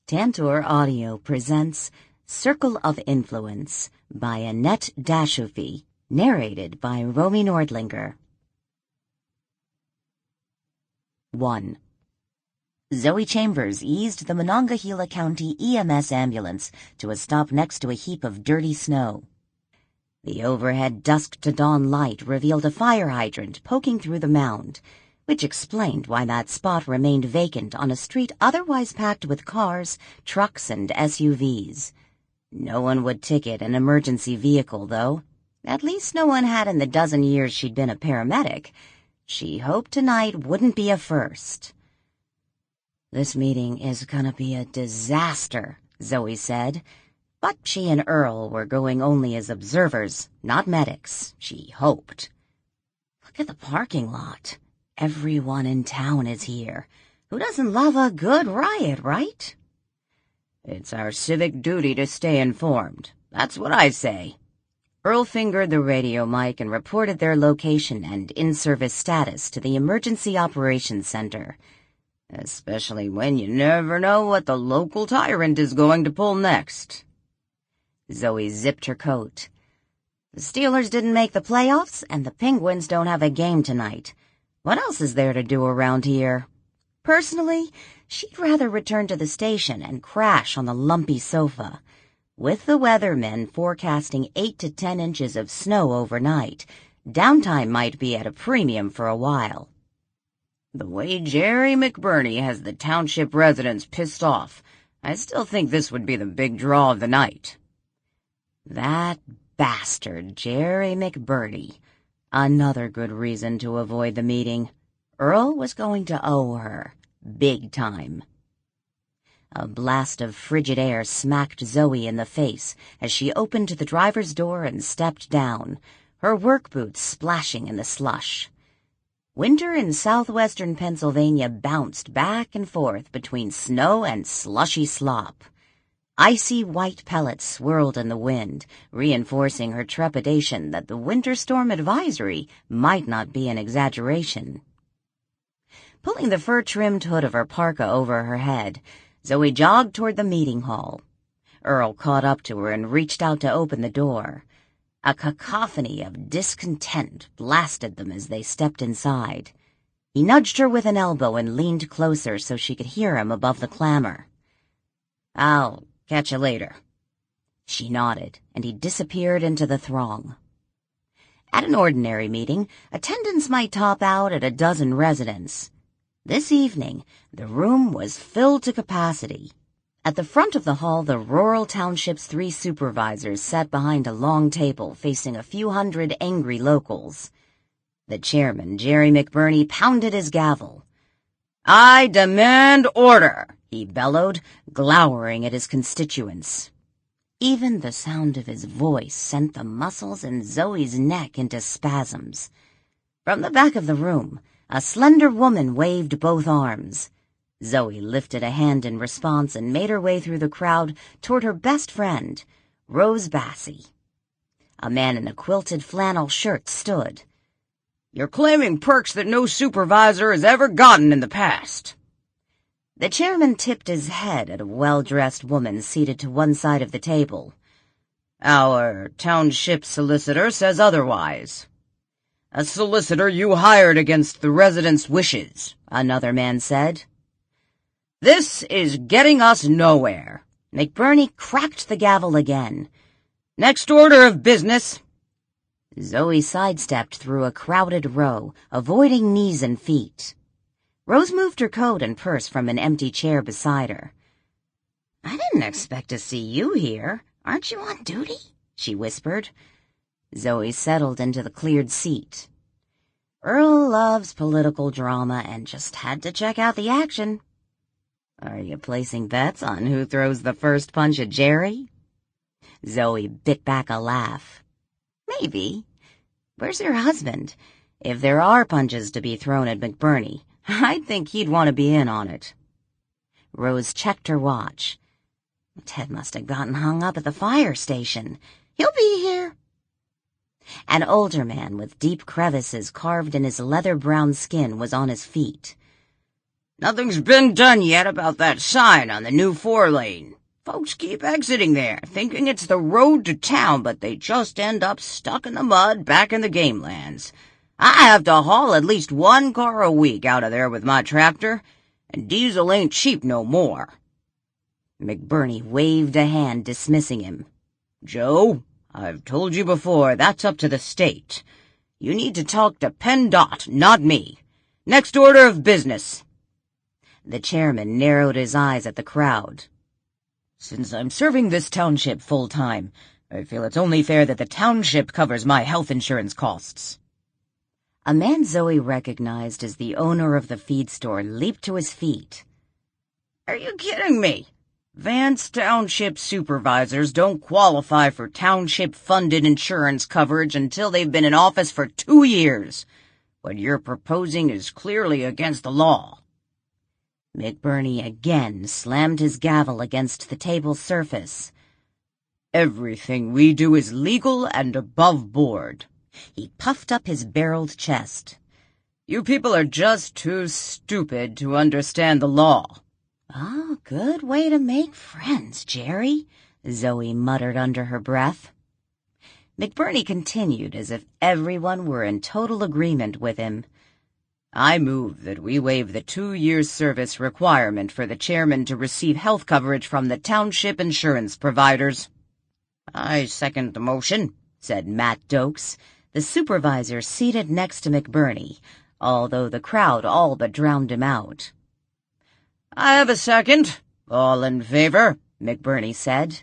Tantor Audio presents Circle of Influence by Annette Dashofy, narrated by Romy Nordlinger. 1. Zoe Chambers eased the Monongahela County EMS ambulance to a stop next to a heap of dirty snow. The overhead dusk-to-dawn light revealed a fire hydrant poking through the mound, which explained why that spot remained vacant on a street otherwise packed with cars, trucks, and SUVs. No one would ticket an emergency vehicle, though. At least no one had in the dozen years she'd been a paramedic. She hoped tonight wouldn't be a first. "This meeting is gonna be a disaster," Zoe said. But she and Earl were going only as observers, not medics, she hoped. "Look at the parking lot. Everyone in town is here. Who doesn't love a good riot, right?" "It's our civic duty to stay informed. That's what I say." Earl fingered the radio mic and reported their location and in-service status to the Emergency Operations Center. "Especially when you never know what the local tyrant is going to pull next." Zoe zipped her coat. "The Steelers didn't make the playoffs, and the Penguins don't have a game tonight. What else is there to do around here?" Personally, she'd rather return to the station and crash on the lumpy sofa. With the weathermen forecasting 8 to 10 inches of snow overnight, downtime might be at a premium for a while. "The way Jerry McBurney has the township residents pissed off, I still think this would be the big draw of the night." That bastard Jerry McBurney. Another good reason to avoid the meeting. Earl was going to owe her. Big time. A blast of frigid air smacked Zoe in the face as she opened the driver's door and stepped down, her work boots splashing in the slush. Winter in southwestern Pennsylvania bounced back and forth between snow and slushy slop. Icy white pellets swirled in the wind, reinforcing her trepidation that the winter storm advisory might not be an exaggeration. Pulling the fur-trimmed hood of her parka over her head, Zoe jogged toward the meeting hall. Earl caught up to her and reached out to open the door. A cacophony of discontent blasted them as they stepped inside. He nudged her with an elbow and leaned closer so she could hear him above the clamor. "I'll catch you later." She nodded, and he disappeared into the throng. At an ordinary meeting, attendance might top out at a dozen residents. This evening, the room was filled to capacity. At the front of the hall, the rural township's 3 supervisors sat behind a long table facing a few hundred angry locals. The chairman, Jerry McBurney, pounded his gavel. "I demand order," he bellowed, glowering at his constituents. Even the sound of his voice sent the muscles in Zoe's neck into spasms. From the back of the room, a slender woman waved both arms. Zoe lifted a hand in response and made her way through the crowd toward her best friend, Rose Bassey. A man in a quilted flannel shirt stood. "You're claiming perks that no supervisor has ever gotten in the past." The chairman tipped his head at a well-dressed woman seated to one side of the table. "Our township solicitor says otherwise." "A solicitor you hired against the residents' wishes," another man said. "This is getting us nowhere." McBurney cracked the gavel again. "Next order of business." Zoe sidestepped through a crowded row, avoiding knees and feet. Rose moved her coat and purse from an empty chair beside her. "I didn't expect to see you here. Aren't you on duty?" she whispered. Zoe settled into the cleared seat. "Earl loves political drama and just had to check out the action." "Are you placing bets on who throws the first punch at Jerry?" Zoe bit back a laugh. "Maybe. Where's your husband? If there are punches to be thrown at McBurney, I'd think he'd want to be in on it." Rose checked her watch. "Ted must have gotten hung up at the fire station. He'll be here." An older man with deep crevices carved in his leather-brown skin was on his feet. Nothing's been done yet about that sign on the new 4-lane. Folks keep exiting there, thinking it's the road to town, but they just end up stuck in the mud back in the game lands. I have to haul at least 1 car a week out of there with my tractor, and diesel ain't cheap no more." McBurney waved a hand, dismissing him. "Joe, I've told you before, that's up to the state. You need to talk to PennDOT, not me. Next order of business." The chairman narrowed his eyes at the crowd. "Since I'm serving this township full-time, I feel it's only fair that the township covers my health insurance costs." A man Zoe recognized as the owner of the feed store leaped to his feet. "Are you kidding me? Vance Township supervisors don't qualify for township-funded insurance coverage until they've been in office for 2 years. What you're proposing is clearly against the law." McBurney again slammed his gavel against the table's surface. "Everything we do is legal and above board." He puffed up his barreled chest. "You people are just too stupid to understand the law." "Oh, good way to make friends, Jerry," Zoe muttered under her breath. McBurney continued as if everyone were in total agreement with him. "I move that we waive the 2-year service requirement for the chairman to receive health coverage from the township insurance providers." "I second the motion," said Matt Dokes, the supervisor seated next to McBurney, although the crowd all but drowned him out. "I have a second. All in favor?" McBurney said.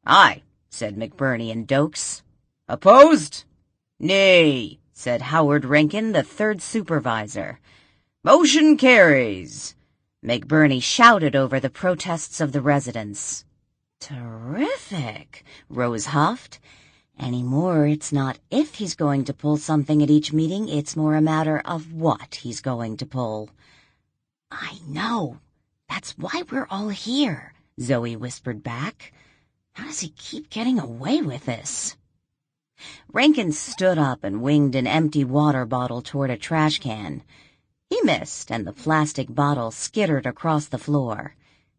"Aye," said McBurney and Dokes. "Opposed?" "Nay," said Howard Rankin, the third supervisor. "Motion carries." McBurney shouted over the protests of the residents. "Terrific," Rose huffed. "Anymore, it's not if he's going to pull something at each meeting, it's more a matter of what he's going to pull." "I know. That's why we're all here," Zoe whispered back. "How does he keep getting away with this?" Rankin stood up and winged an empty water bottle toward a trash can. He missed, and the plastic bottle skittered across the floor.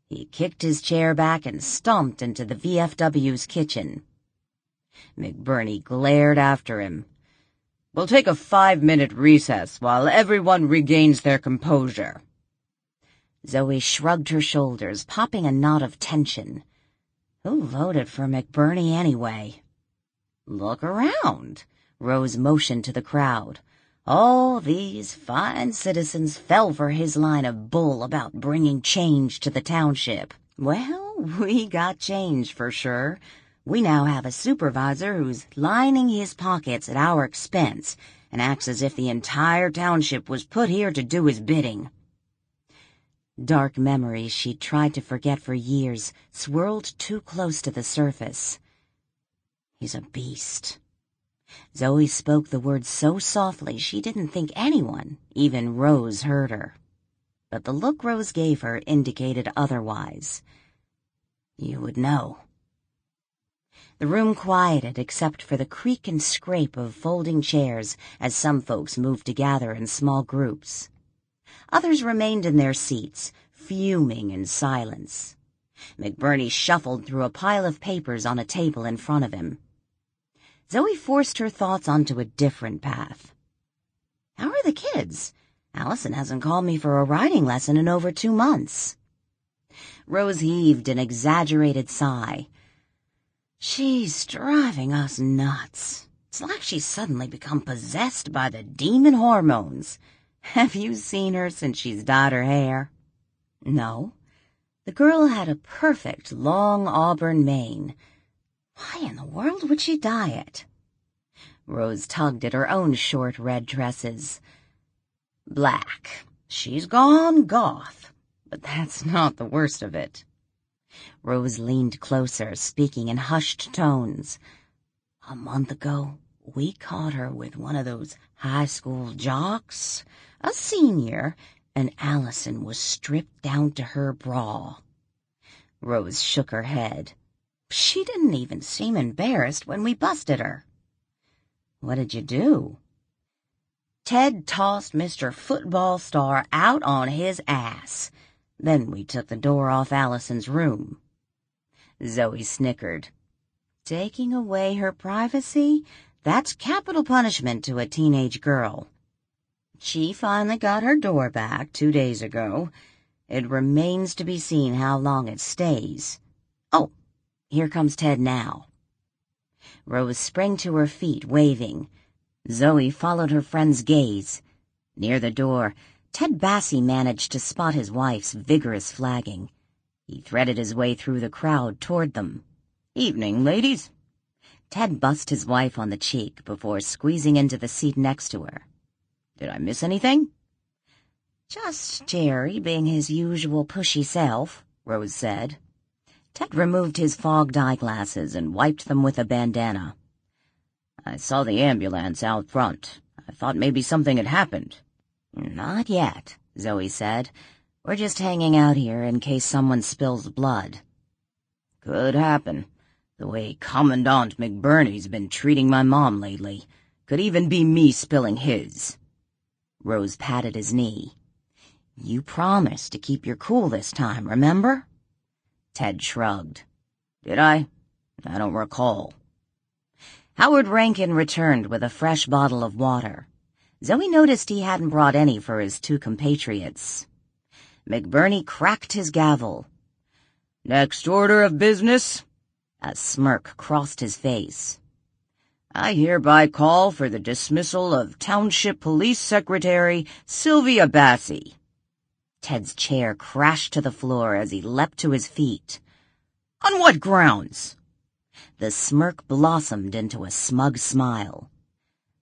He kicked his chair back and stomped into the VFW's kitchen. McBurney glared after him. "We'll take a 5-minute recess while everyone regains their composure." Zoe shrugged her shoulders, popping a knot of tension. Who voted for McBurney anyway? "Look around," Rose motioned to the crowd. "All these fine citizens fell for his line of bull about bringing change to the township. Well, we got change for sure. We now have a supervisor who's lining his pockets at our expense and acts as if the entire township was put here to do his bidding." Dark memories she'd tried to forget for years swirled too close to the surface. "He's a beast." Zoe spoke the words so softly she didn't think anyone, even Rose, heard her. But the look Rose gave her indicated otherwise. "You would know." The room quieted except for the creak and scrape of folding chairs as some folks moved to gather in small groups. Others remained in their seats, fuming in silence. McBurney shuffled through a pile of papers on a table in front of him. Zoe forced her thoughts onto a different path. "How are the kids? Allison hasn't called me for a riding lesson in over 2 months." Rose heaved an exaggerated sigh. "She's driving us nuts. It's like she's suddenly become possessed by the demon hormones. Have you seen her since she's dyed her hair?" "No." The girl had a perfect long auburn mane. Why in the world would she dye it? Rose tugged at her own short red tresses. "Black. She's gone goth. But that's not the worst of it." Rose leaned closer, speaking in hushed tones. "A month ago, we caught her with one of those high school jocks, a senior, and Allison was stripped down to her bra." Rose shook her head. "She didn't even seem embarrassed when we busted her." "What did you do?" Ted tossed Mr. Football Star out on his ass. Then we took the door off Allison's room. Zoe snickered. Taking away her privacy? That's capital punishment to a teenage girl. She finally got her door back 2 days ago. It remains to be seen how long it stays. Oh, here comes Ted now. Rose sprang to her feet, waving. Zoe followed her friend's gaze. Near the door, Ted Bassey managed to spot his wife's vigorous flagging. He threaded his way through the crowd toward them. "Evening, ladies." Ted bussed his wife on the cheek before squeezing into the seat next to her. "Did I miss anything?" "Just Jerry being his usual pushy self," Rose said. Ted removed his fogged eyeglasses and wiped them with a bandana. "I saw the ambulance out front. I thought maybe something had happened." "Not yet," Zoe said. "We're just hanging out here in case someone spills blood." "Could happen. The way Commandant McBurney's been treating my mom lately. Could even be me spilling his." Rose patted his knee. "You promised to keep your cool this time, remember?" Ted shrugged. "Did I? I don't recall." Howard Rankin returned with a fresh bottle of water. Zoe noticed he hadn't brought any for his 2 compatriots. McBurney cracked his gavel. "Next order of business." A smirk crossed his face. "I hereby call for the dismissal of Township Police Secretary Sylvia Bassey." Ted's chair crashed to the floor as he leapt to his feet. "On what grounds?" The smirk blossomed into a smug smile.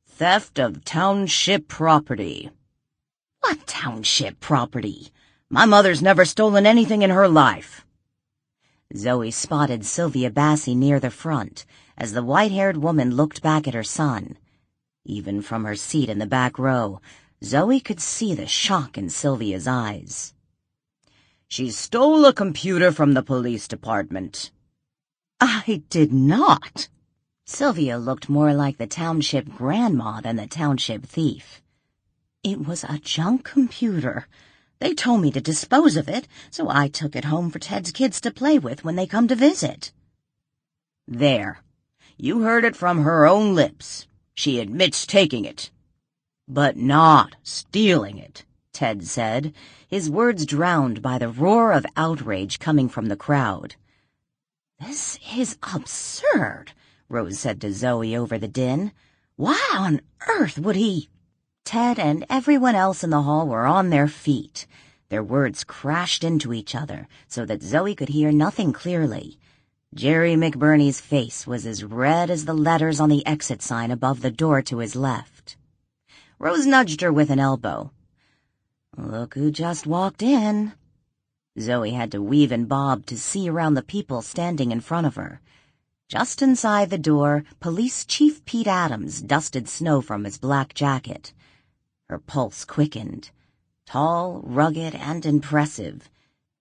"Theft of township property." "What township property? My mother's never stolen anything in her life." Zoe spotted Sylvia Bassey near the front as the white-haired woman looked back at her son. Even from her seat in the back row, Zoe could see the shock in Sylvia's eyes. "She stole a computer from the police department." "I did not." Sylvia looked more like the township grandma than the township thief. "It was a junk computer. They told me to dispose of it, so I took it home for Ted's kids to play with when they come to visit." "There. You heard it from her own lips. She admits taking it." "But not stealing it," Ted said, his words drowned by the roar of outrage coming from the crowd. "This is absurd," Rose said to Zoe over the din. "Why on earth would he—" Ted and everyone else in the hall were on their feet. Their words crashed into each other so that Zoe could hear nothing clearly. Jerry McBurney's face was as red as the letters on the exit sign above the door to his left. Rose nudged her with an elbow. "Look who just walked in." Zoe had to weave and bob to see around the people standing in front of her. Just inside the door, Police Chief Pete Adams dusted snow from his black jacket. Her pulse quickened. Tall, rugged, and impressive.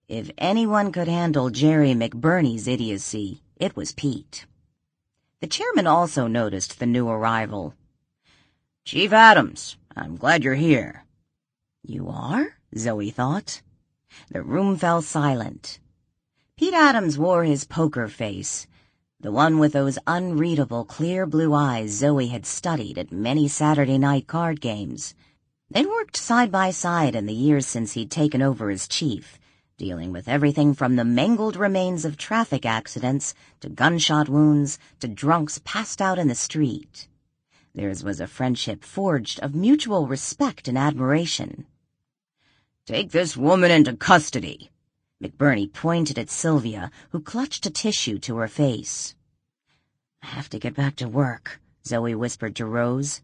If anyone could handle Jerry McBurney's idiocy, it was Pete. The chairman also noticed the new arrival. "Chief Adams, I'm glad you're here." "You are?" Zoe thought. The room fell silent. Pete Adams wore his poker face, the one with those unreadable clear blue eyes Zoe had studied at many Saturday night card games. They'd worked side by side in the years since he'd taken over as chief, dealing with everything from the mangled remains of traffic accidents to gunshot wounds to drunks passed out in the street. Theirs was a friendship forged of mutual respect and admiration. "Take this woman into custody." McBurney pointed at Sylvia, who clutched a tissue to her face. "I have to get back to work," Zoe whispered to Rose.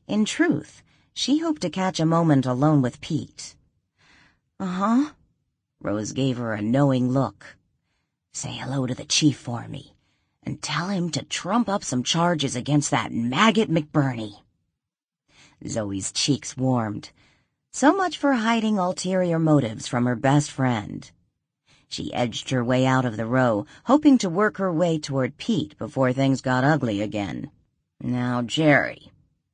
In truth, she hoped to catch a moment alone with Pete. "Uh-huh." Rose gave her a knowing look. "Say hello to the chief for me, and tell him to trump up some charges against that maggot McBurney." Zoe's cheeks warmed. So much for hiding ulterior motives from her best friend. She edged her way out of the row, hoping to work her way toward Pete before things got ugly again. "Now, Jerry,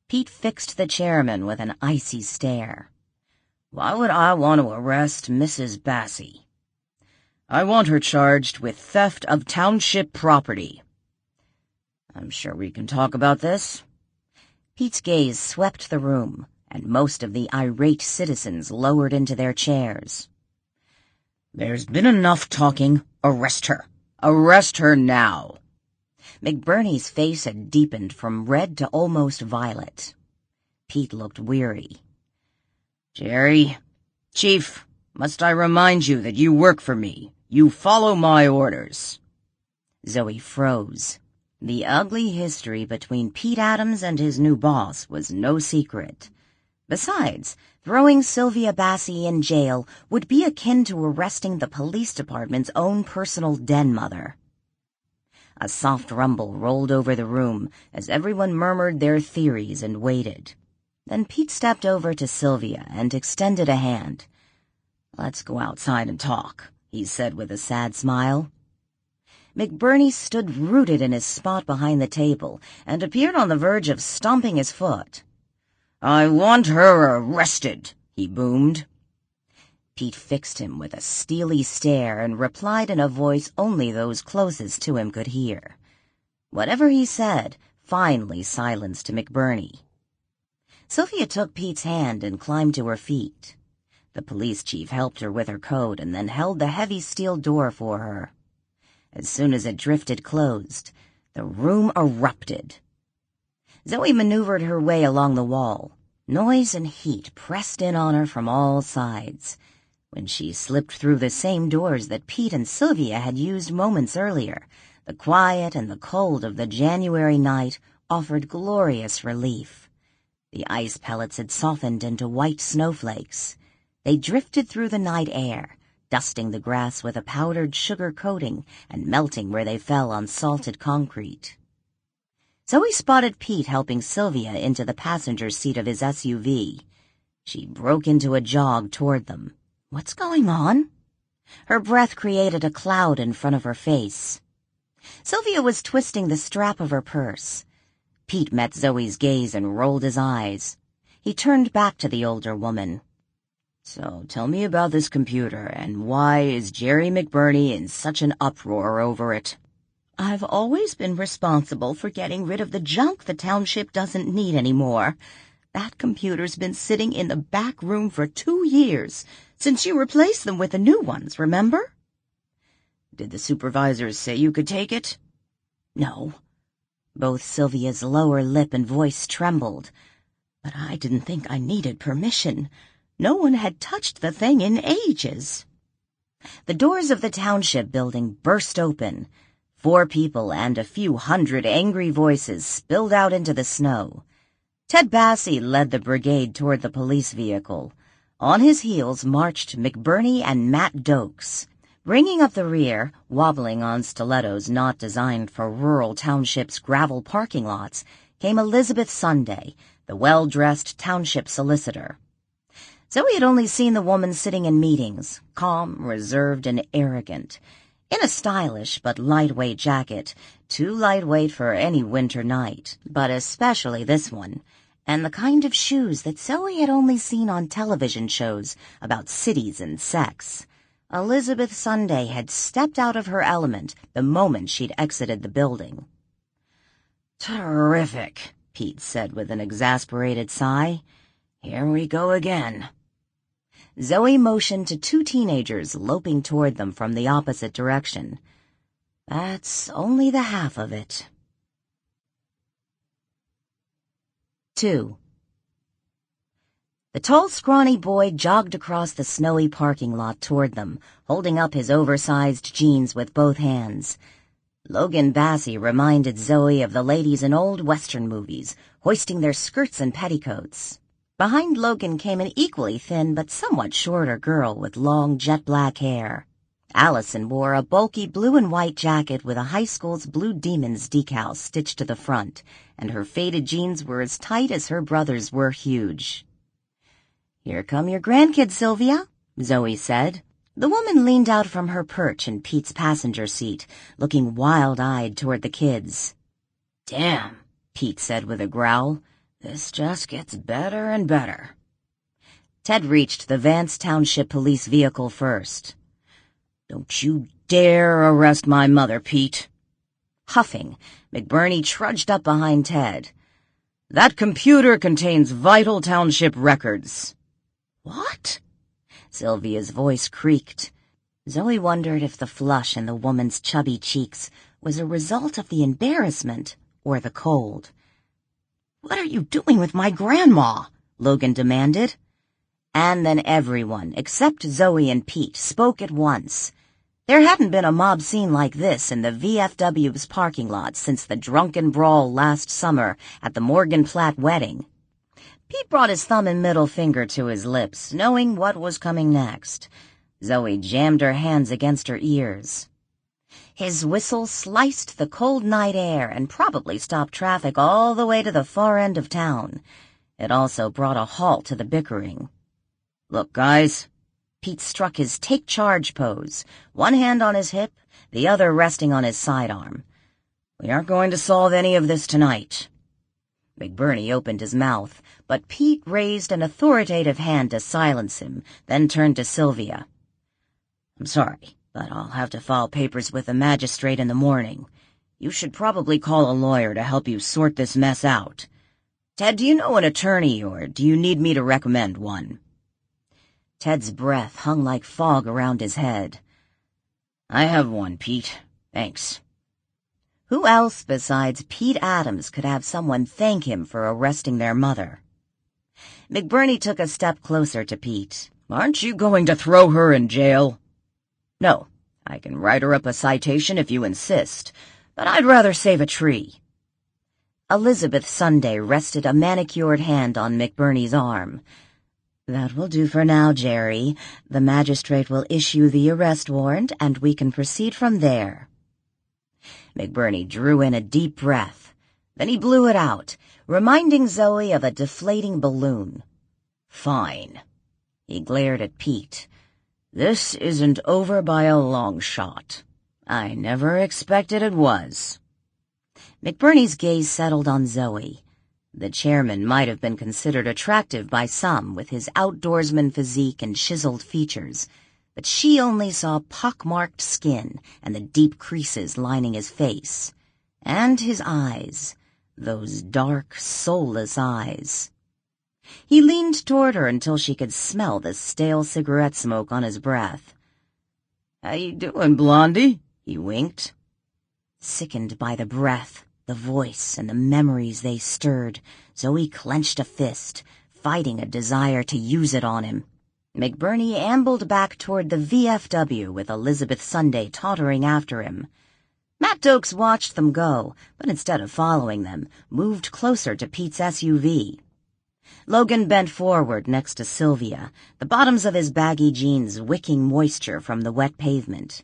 Pete fixed the chairman with an icy stare. Why would I want to arrest Mrs. Bassey? I want her charged with theft of township property. I'm sure we can talk about this. Pete's gaze swept the room, and most of the irate citizens lowered into their chairs. There's been enough talking. Arrest her. Arrest her now. McBurney's face had deepened from red to almost violet. Pete looked weary. Jerry, Chief, must I remind you that you work for me? You follow my orders. Zoe froze. The ugly history between Pete Adams and his new boss was no secret. Besides, throwing Sylvia Bassey in jail would be akin to arresting the police department's own personal den mother. A soft rumble rolled over the room as everyone murmured their theories and waited. Then Pete stepped over to Sylvia and extended a hand. "Let's go outside and talk," he said with a sad smile. McBurney stood rooted in his spot behind the table and appeared on the verge of stomping his foot. "I want her arrested," he boomed. Pete fixed him with a steely stare and replied in a voice only those closest to him could hear. Whatever he said finally silenced McBurney. Sylvia took Pete's hand and climbed to her feet. The police chief helped her with her coat and then held the heavy steel door for her. As soon as it drifted closed, the room erupted. Zoe maneuvered her way along the wall. Noise and heat pressed in on her from all sides. When she slipped through the same doors that Pete and Sylvia had used moments earlier, the quiet and the cold of the January night offered glorious relief. The ice pellets had softened into white snowflakes. They drifted through the night air, dusting the grass with a powdered sugar coating and melting where they fell on salted concrete. Zoe spotted Pete helping Sylvia into the passenger seat of his SUV. She broke into a jog toward them. "What's going on?" Her breath created a cloud in front of her face. Sylvia was twisting the strap of her purse. Pete met Zoe's gaze and rolled his eyes. He turned back to the older woman. "So tell me about this computer, and why is Jerry McBurney in such an uproar over it?" "I've always been responsible for getting rid of the junk the township doesn't need anymore. That computer's been sitting in the back room for 2 years, since you replaced them with the new ones, remember?" "Did the supervisors say you could take it?" "No." Both Sylvia's lower lip and voice trembled. "But I didn't think I needed permission. No one had touched the thing in ages." The doors of the township building burst open. 4 people and a few hundred angry voices spilled out into the snow. Ted Bassey led the brigade toward the police vehicle. On his heels marched McBurney and Matt Dokes. Bringing up the rear, wobbling on stilettos not designed for rural townships' gravel parking lots, came Elizabeth Sunday, the well-dressed township solicitor. Zoe had only seen the woman sitting in meetings, calm, reserved, and arrogant, in a stylish but lightweight jacket, too lightweight for any winter night, but especially this one, and the kind of shoes that Zoe had only seen on television shows about cities and sex. Elizabeth Sunday had stepped out of her element the moment she'd exited the building. "Terrific," Pete said with an exasperated sigh. "Here we go again." Zoe motioned to 2 teenagers loping toward them from the opposite direction. "That's only the half of it." 2. The tall, scrawny boy jogged across the snowy parking lot toward them, holding up his oversized jeans with both hands. Logan Bassey reminded Zoe of the ladies in old Western movies, hoisting their skirts and petticoats. Behind Logan came an equally thin but somewhat shorter girl with long jet-black hair. Allison wore a bulky blue and white jacket with a high school's Blue Demons decal stitched to the front, and her faded jeans were as tight as her brother's were huge. "Here come your grandkids, Sylvia," Zoe said. The woman leaned out from her perch in Pete's passenger seat, looking wild-eyed toward the kids. "Damn," Pete said with a growl. This just gets better and better. Ted reached the Vance Township police vehicle first. Don't you dare arrest my mother, Pete. Huffing, McBurney trudged up behind Ted. That computer contains vital township records. What? Sylvia's voice creaked. Zoe wondered if the flush in the woman's chubby cheeks was a result of the embarrassment or the cold. What are you doing with my grandma? Logan demanded. And then everyone, except Zoe and Pete, spoke at once. There hadn't been a mob scene like this in the VFW's parking lot since the drunken brawl last summer at the Morgan Platt wedding. Pete brought his thumb and middle finger to his lips, knowing what was coming next. Zoe jammed her hands against her ears. His whistle sliced the cold night air and probably stopped traffic all the way to the far end of town. It also brought a halt to the bickering. Look, guys. Pete struck his take charge pose, one hand on his hip, the other resting on his sidearm. We aren't going to solve any of this tonight. McBurney opened his mouth, but Pete raised an authoritative hand to silence him, then turned to Sylvia. I'm sorry, but I'll have to file papers with the magistrate in the morning. You should probably call a lawyer to help you sort this mess out. Ted, do you know an attorney, or do you need me to recommend one? Ted's breath hung like fog around his head. I have one, Pete. Thanks. Who else besides Pete Adams could have someone thank him for arresting their mother? McBurney took a step closer to Pete. Aren't you going to throw her in jail? No, I can write her up a citation if you insist, but I'd rather save a tree. Elizabeth Sunday rested a manicured hand on McBurney's arm. That will do for now, Jerry. The magistrate will issue the arrest warrant, and we can proceed from there. McBurney drew in a deep breath. Then he blew it out, reminding Zoe of a deflating balloon. Fine. He glared at Pete. This isn't over by a long shot. I never expected it was. McBurney's gaze settled on Zoe. The chairman might have been considered attractive by some with his outdoorsman physique and chiseled features, but she only saw pock-marked skin and the deep creases lining his face. And his eyes, those dark, soulless eyes. He leaned toward her until she could smell the stale cigarette smoke on his breath. How you doing, Blondie? He winked. Sickened by the breath, the voice, and the memories they stirred, Zoe clenched a fist, fighting a desire to use it on him. McBurney ambled back toward the VFW with Elizabeth Sunday tottering after him. Matt Dokes watched them go, but instead of following them, moved closer to Pete's SUV. Logan bent forward next to Sylvia, the bottoms of his baggy jeans wicking moisture from the wet pavement.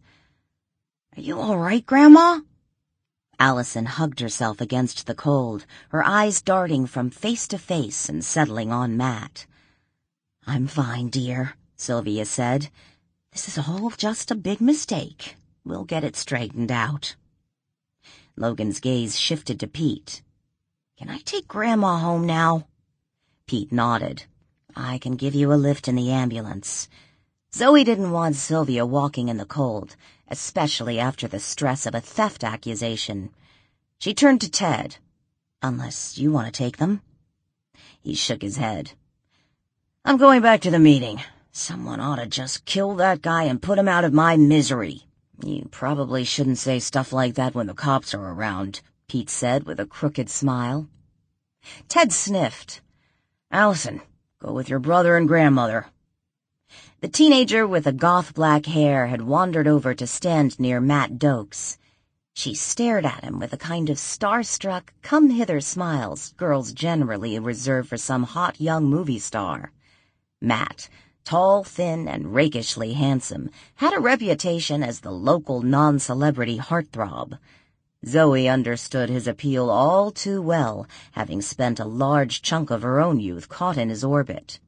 Are you all right, Grandma? Allison hugged herself against the cold, her eyes darting from face to face and settling on Matt. I'm fine, dear, Sylvia said. This is all just a big mistake. We'll get it straightened out. Logan's gaze shifted to Pete. Can I take Grandma home now? Pete nodded. I can give you a lift in the ambulance. Zoe didn't want Sylvia walking in the cold, especially after the stress of a theft accusation. She turned to Ted. Unless you want to take them. He shook his head. I'm going back to the meeting. Someone ought to just kill that guy and put him out of my misery. You probably shouldn't say stuff like that when the cops are around, Pete said with a crooked smile. Ted sniffed. Allison, go with your brother and grandmother. The teenager with the goth black hair had wandered over to stand near Matt Dokes. She stared at him with a kind of starstruck, come-hither smiles girls generally reserve for some hot young movie star. Matt, tall, thin, and rakishly handsome, had a reputation as the local non-celebrity heartthrob. Zoe understood his appeal all too well, having spent a large chunk of her own youth caught in his orbit.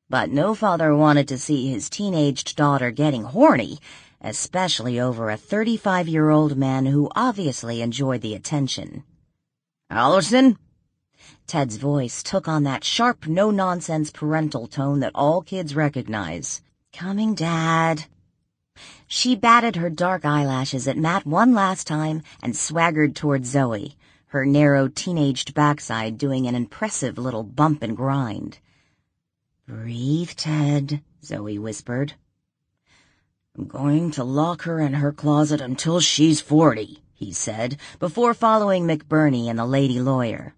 But no father wanted to see his teenaged daughter getting horny, especially over a 35-year-old man who obviously enjoyed the attention. Allison? Ted's voice took on that sharp, no-nonsense parental tone that all kids recognize. "Coming, Dad." She batted her dark eyelashes at Matt one last time and swaggered toward Zoe, her narrow, teenaged backside doing an impressive little bump and grind. "Breathe, Ted," Zoe whispered. "I'm going to lock her in her closet until she's 40, he said, before following McBurney and the lady lawyer.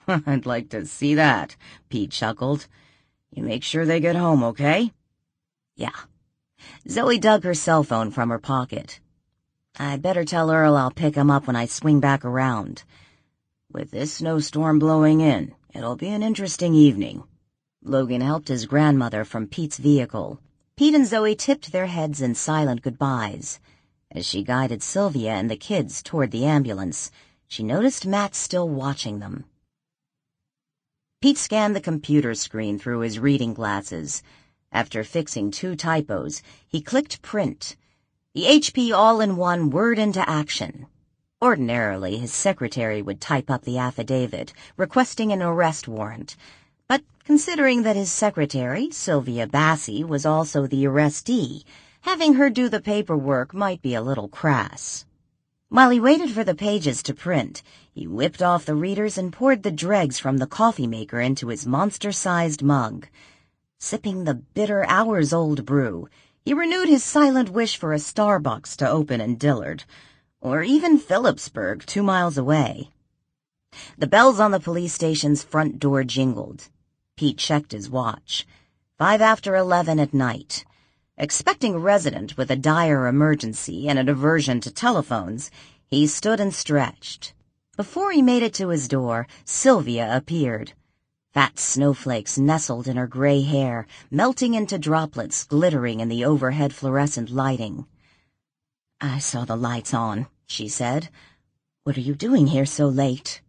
I'd like to see that, Pete chuckled. You make sure they get home, okay? Yeah. Zoe dug her cell phone from her pocket. I'd better tell Earl I'll pick him up when I swing back around. With this snowstorm blowing in, it'll be an interesting evening. Logan helped his grandmother from Pete's vehicle. Pete and Zoe tipped their heads in silent goodbyes. As she guided Sylvia and the kids toward the ambulance, she noticed Matt still watching them. Pete scanned the computer screen through his reading glasses. After fixing 2 typos, he clicked print. The HP all-in-one word into action. Ordinarily, his secretary would type up the affidavit, requesting an arrest warrant. But considering that his secretary, Sylvia Bassey, was also the arrestee, having her do the paperwork might be a little crass. While he waited for the pages to print, he whipped off the readers and poured the dregs from the coffee maker into his monster-sized mug. Sipping the bitter hours-old brew, he renewed his silent wish for a Starbucks to open in Dillard, or even Phillipsburg, 2 miles away. The bells on the police station's front door jingled. Pete checked his watch. 11:05 at night. Expecting a resident with a dire emergency and an aversion to telephones, he stood and stretched. Before he made it to his door, Sylvia appeared. Fat snowflakes nestled in her gray hair, melting into droplets glittering in the overhead fluorescent lighting. "I saw the lights on," she said. "What are you doing here so late?"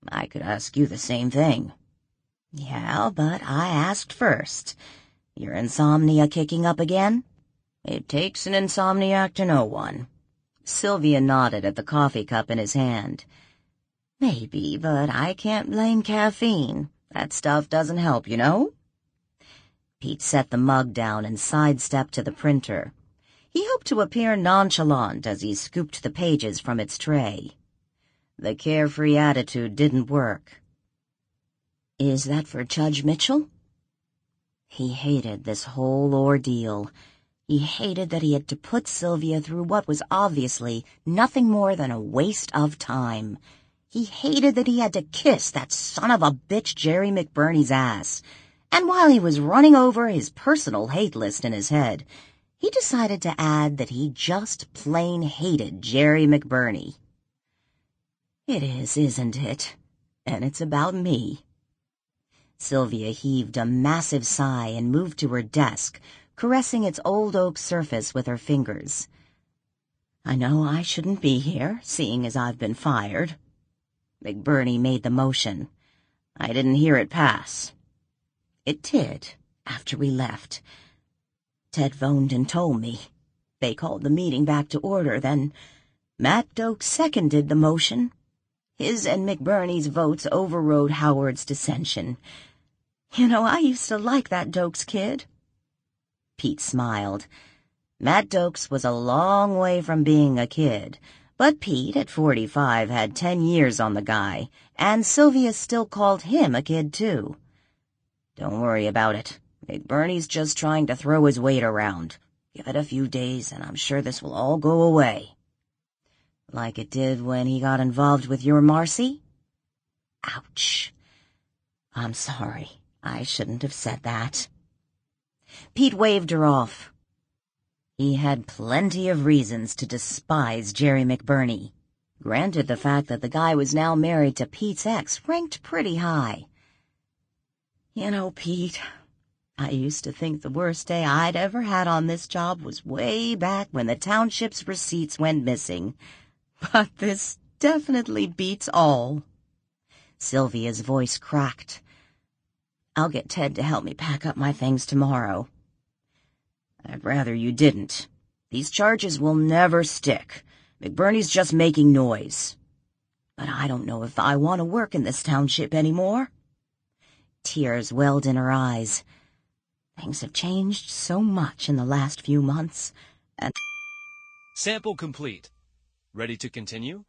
"I could ask you the same thing." "Yeah, but I asked first. Your insomnia kicking up again?" "It takes an insomniac to know one." Sylvia nodded at the coffee cup in his hand. "Maybe, but I can't blame caffeine. That stuff doesn't help, you know?" Pete set the mug down and sidestepped to the printer. He hoped to appear nonchalant as he scooped the pages from its tray. The carefree attitude didn't work. "Is that for Judge Mitchell?" He hated this whole ordeal. He hated that he had to put Sylvia through what was obviously nothing more than a waste of time. He hated that he had to kiss that son of a bitch Jerry McBurney's ass. And while he was running over his personal hate list in his head, he decided to add that he just plain hated Jerry McBurney. "It is, isn't it? And it's about me." Sylvia heaved a massive sigh and moved to her desk, caressing its old oak surface with her fingers. "I know I shouldn't be here, seeing as I've been fired." McBurney made the motion. "I didn't hear it pass." "It did, after we left. Ted phoned and told me. They called the meeting back to order, then Matt Doak seconded the motion. His and McBurney's votes overrode Howard's dissension. You know, I used to like that Doak's kid." Pete smiled. Matt Doak's was a long way from being a kid, but Pete, at 45, had 10 years on the guy, and Sylvia still called him a kid, too. "Don't worry about it. McBurney's just trying to throw his weight around. Give it a few days, and I'm sure this will all go away." "Like it did when he got involved with your Marcy?" Ouch. "I'm sorry. I shouldn't have said that." Pete waved her off. He had plenty of reasons to despise Jerry McBurney. Granted, the fact that the guy was now married to Pete's ex ranked pretty high. "You know, Pete, I used to think the worst day I'd ever had on this job was way back when the township's receipts went missing. But this definitely beats all." Sylvia's voice cracked. "I'll get Ted to help me pack up my things tomorrow." "I'd rather you didn't. These charges will never stick. McBurney's just making noise." but I don't know if I want to work in this township anymore." Tears welled in her eyes. Things have changed so much in the last few months, and... Sample complete. Ready to continue?